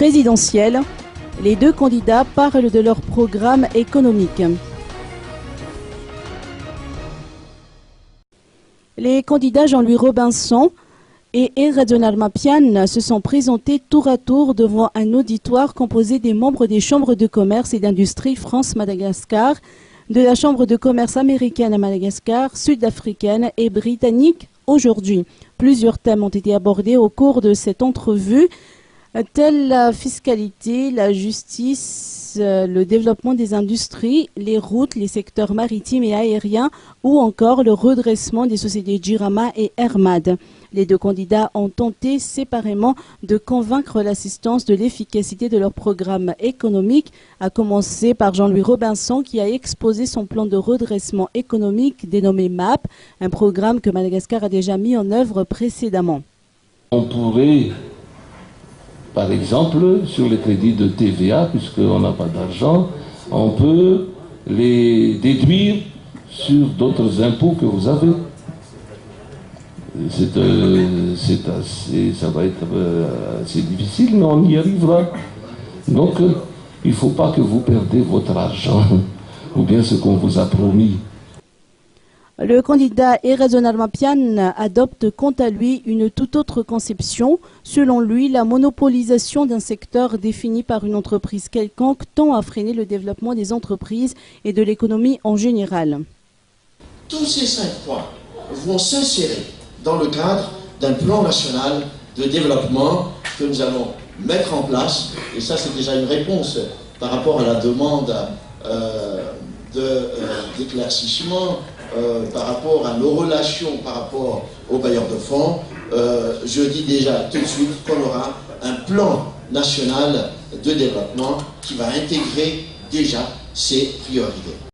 présidentielle. Les deux candidats parlent de leur programme économique. Les candidats Jean-Louis Robinson et Eradjonal Mapian se sont présentés tour à tour devant un auditoire composé des membres des chambres de commerce et d'industrie France-Madagascar, de la chambre de commerce américaine à Madagascar, sud-africaine et britannique aujourd'hui. Plusieurs thèmes ont été abordés au cours de cette entrevue, tels la fiscalité, la justice, le développement des industries, les routes, les secteurs maritimes et aériens ou encore le redressement des sociétés Jirama et Hermad. Les deux candidats ont tenté séparément de convaincre l'assistance de l'efficacité de leur programme économique, à commencer par Jean-Louis Robinson qui a exposé son plan de redressement économique dénommé MAP, un programme que Madagascar a déjà mis en œuvre précédemment. On pourrait, par exemple, sur les crédits de TVA, puisqu'on n'a pas d'argent, on peut les déduire sur d'autres impôts que vous avez. Ça va être assez difficile, mais on y arrivera. Donc, il ne faut pas que vous perdez votre argent, ou bien ce qu'on vous a promis. Le candidat Eradjonal Mapian adopte quant à lui une toute autre conception. Selon lui, la monopolisation d'un secteur défini par une entreprise quelconque tend à freiner le développement des entreprises et de l'économie en général. Tous ces 5 points vont s'insérer dans le cadre d'un plan national de développement que nous allons mettre en place. Et ça, c'est déjà une réponse par rapport à la demande d'éclaircissement, par rapport à nos relations, par rapport aux bailleurs de fonds. Je dis déjà tout de suite qu'on aura un plan national de développement qui va intégrer déjà ces priorités.